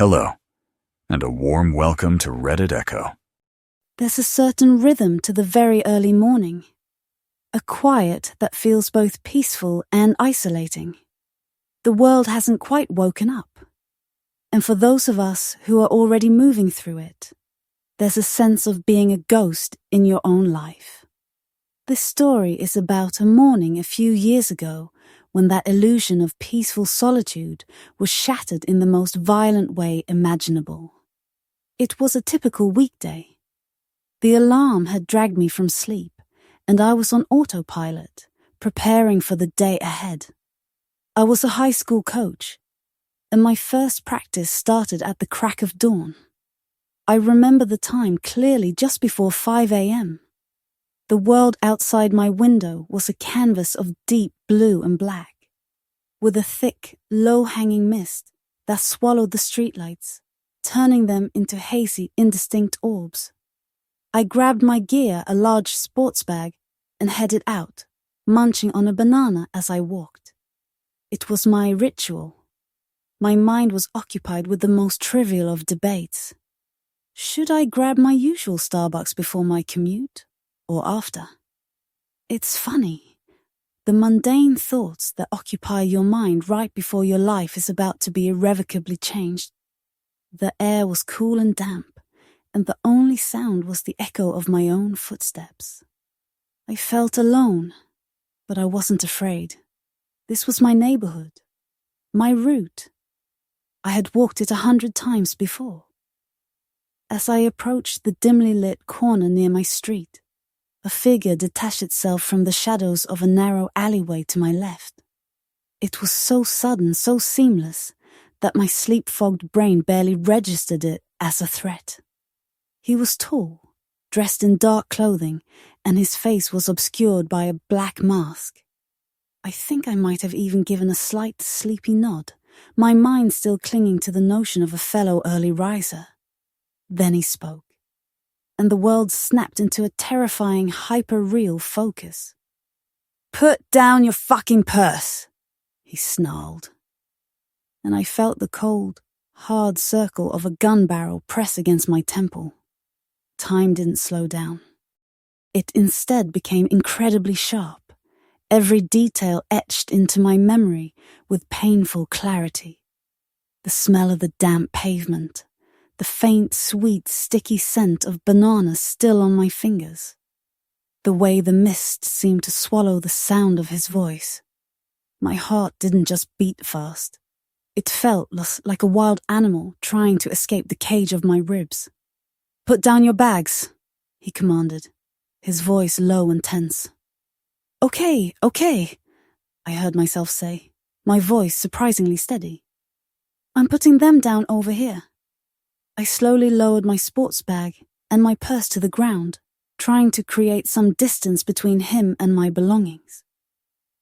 Hello, and a warm welcome to Reddit Echo. There's a certain rhythm to the very early morning, a quiet that feels both peaceful and isolating. The world hasn't quite woken up, and for those of us who are already moving through it, there's a sense of being a ghost in your own life. This story is about a morning a few years ago when that illusion of peaceful solitude was shattered in the most violent way imaginable. It was a typical weekday. The alarm had dragged me from sleep, and I was on autopilot, preparing for the day ahead. I was a high school coach, and my first practice started at the crack of dawn. I remember the time clearly, just before 5 a.m. The world outside my window was a canvas of deep blue and black, with a thick, low-hanging mist that swallowed the streetlights, turning them into hazy, indistinct orbs. I grabbed my gear, a large sports bag, and headed out, munching on a banana as I walked. It was my ritual. My mind was occupied with the most trivial of debates. Should I grab my usual Starbucks before my commute, or after? It's funny. The mundane thoughts that occupy your mind right before your life is about to be irrevocably changed. The air was cool and damp, and the only sound was the echo of my own footsteps. I felt alone, but I wasn't afraid. This was my neighborhood, my route. I had walked it 100 times before. As I approached the dimly lit corner near my street, a figure detached itself from the shadows of a narrow alleyway to my left. It was so sudden, so seamless, that my sleep-fogged brain barely registered it as a threat. He was tall, dressed in dark clothing, and his face was obscured by a black mask. I think I might have even given a slight sleepy nod, my mind still clinging to the notion of a fellow early riser. Then he spoke, and the world snapped into a terrifying, hyper-real focus. "Put down your fucking purse," he snarled. And I felt the cold, hard circle of a gun barrel press against my temple. Time didn't slow down. It instead became incredibly sharp, every detail etched into my memory with painful clarity. The smell of the damp pavement, the faint, sweet, sticky scent of bananas still on my fingers, the way the mist seemed to swallow the sound of his voice. My heart didn't just beat fast. It felt like a wild animal trying to escape the cage of my ribs. "Put down your bags," he commanded, his voice low and tense. Okay, I heard myself say, my voice surprisingly steady. "I'm putting them down over here." I slowly lowered my sports bag and my purse to the ground, trying to create some distance between him and my belongings.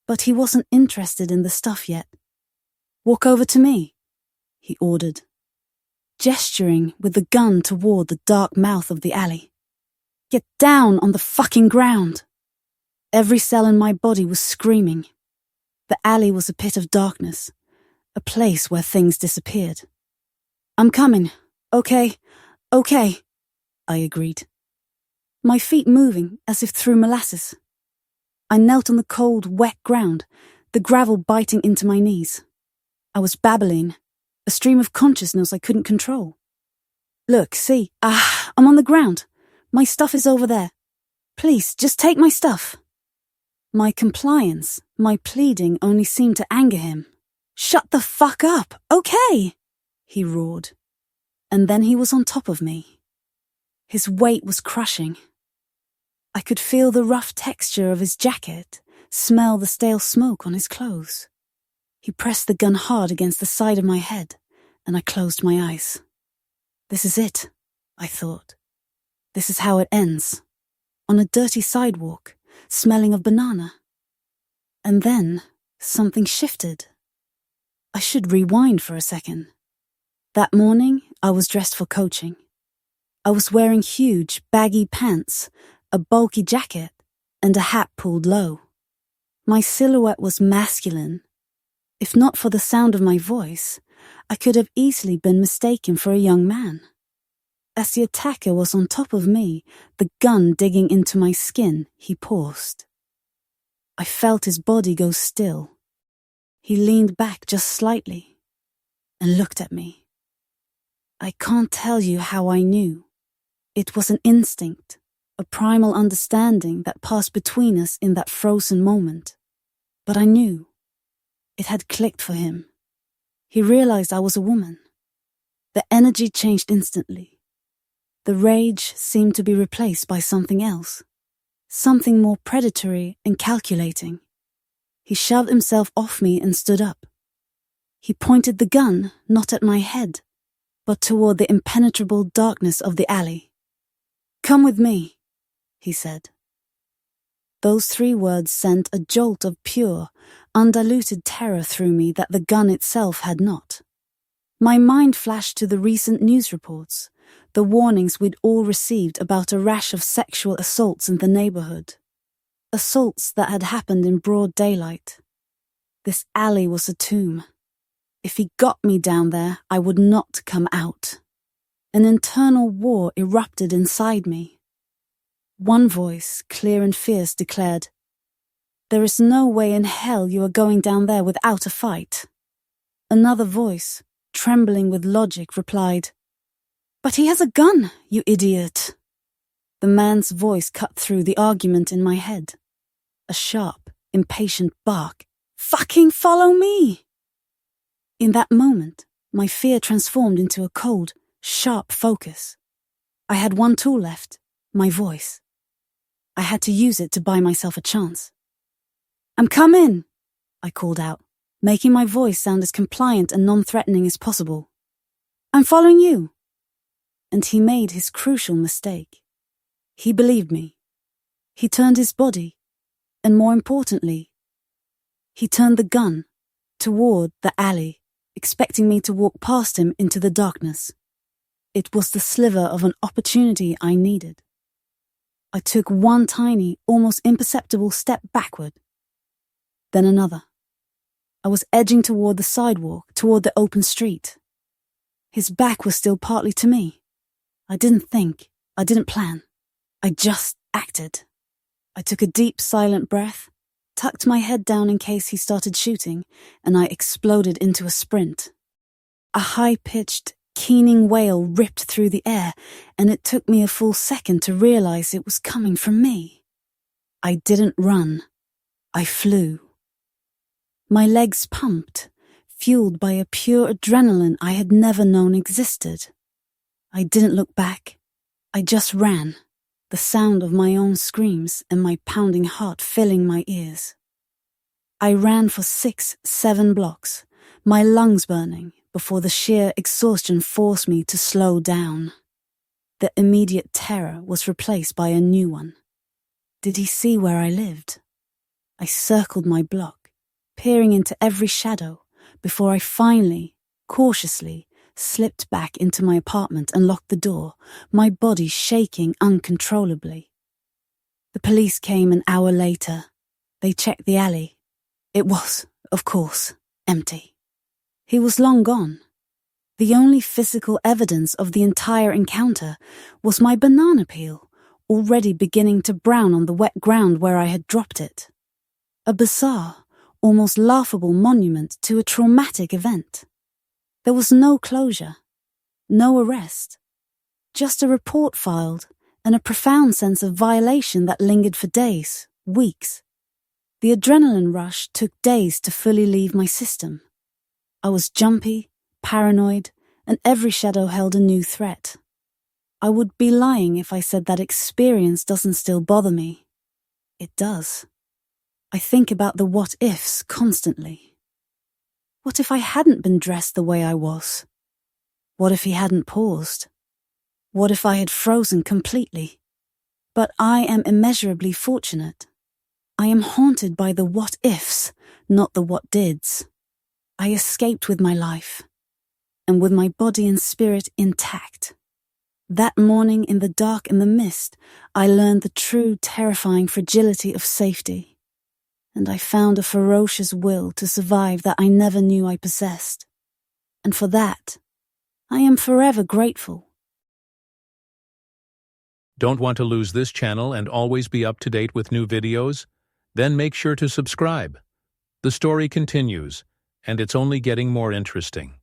But he wasn't interested in the stuff yet. "Walk over to me," he ordered, gesturing with the gun toward the dark mouth of the alley. "Get down on the fucking ground." Every cell in my body was screaming. The alley was a pit of darkness, a place where things disappeared. "I'm coming. Okay, I agreed, my feet moving as if through molasses. I knelt on the cold, wet ground, the gravel biting into my knees. I was babbling, a stream of consciousness I couldn't control. "Look, see, I'm on the ground. My stuff is over there. Please, just take my stuff." My compliance, my pleading only seemed to anger him. "Shut the fuck up, okay?" he roared. And then he was on top of me. His weight was crushing. I could feel the rough texture of his jacket, smell the stale smoke on his clothes. He pressed the gun hard against the side of my head, and I closed my eyes. This is it, I thought. This is how it ends. On a dirty sidewalk, smelling of banana. And then something shifted. I should rewind for a second. That morning, I was dressed for coaching. I was wearing huge, baggy pants, a bulky jacket, and a hat pulled low. My silhouette was masculine. If not for the sound of my voice, I could have easily been mistaken for a young man. As the attacker was on top of me, the gun digging into my skin, he paused. I felt his body go still. He leaned back just slightly and looked at me. I can't tell you how I knew. It was an instinct, a primal understanding that passed between us in that frozen moment. But I knew. It had clicked for him. He realized I was a woman. The energy changed instantly. The rage seemed to be replaced by something else, something more predatory and calculating. He shoved himself off me and stood up. He pointed the gun not at my head, but toward the impenetrable darkness of the alley. "Come with me," he said. Those 3 words sent a jolt of pure, undiluted terror through me that the gun itself had not. My mind flashed to the recent news reports, the warnings we'd all received about a rash of sexual assaults in the neighborhood. Assaults that had happened in broad daylight. This alley was a tomb. If he got me down there, I would not come out. An internal war erupted inside me. One voice, clear and fierce, declared, "There is no way in hell you are going down there without a fight." Another voice, trembling with logic, replied, "But he has a gun, you idiot." The man's voice cut through the argument in my head. A sharp, impatient bark. "Fucking follow me!" In that moment, my fear transformed into a cold, sharp focus. I had one tool left, my voice. I had to use it to buy myself a chance. "I'm coming," I called out, making my voice sound as compliant and non-threatening as possible. "I'm following you." And he made his crucial mistake. He believed me. He turned his body, and more importantly, he turned the gun toward the alley, expecting me to walk past him into the darkness. It was the sliver of an opportunity I needed. I took one tiny, almost imperceptible step backward, then another. I was edging toward the sidewalk, toward the open street. His back was still partly to me. I didn't think, I didn't plan. I just acted. I took a deep, silent breath, tucked my head down in case he started shooting, and I exploded into a sprint. A high-pitched, keening wail ripped through the air, and it took me a full second to realize it was coming from me. I didn't run. I flew. My legs pumped, fueled by a pure adrenaline I had never known existed. I didn't look back. I just ran, the sound of my own screams and my pounding heart filling my ears. I ran for 6-7 blocks, my lungs burning, before the sheer exhaustion forced me to slow down. The immediate terror was replaced by a new one. Did he see where I lived? I circled my block, peering into every shadow, before I finally, cautiously, slipped back into my apartment and locked the door, my body shaking uncontrollably. The police came an hour later. They checked the alley. It was, of course, empty. He was long gone. The only physical evidence of the entire encounter was my banana peel, already beginning to brown on the wet ground where I had dropped it. A bizarre, almost laughable monument to a traumatic event. There was no closure, no arrest, just a report filed and a profound sense of violation that lingered for days, weeks. The adrenaline rush took days to fully leave my system. I was jumpy, paranoid, and every shadow held a new threat. I would be lying if I said that experience doesn't still bother me. It does. I think about the what-ifs constantly. What if I hadn't been dressed the way I was? What if he hadn't paused? What if I had frozen completely? But I am immeasurably fortunate. I am haunted by the what-ifs, not the what-dids. I escaped with my life, and with my body and spirit intact. That morning in the dark and the mist, I learned the true terrifying fragility of safety. And I found a ferocious will to survive that I never knew I possessed. and for that, I am forever grateful. Don't want to lose this channel and always be up to date with new videos? Then make sure to subscribe. The story continues, and it's only getting more interesting.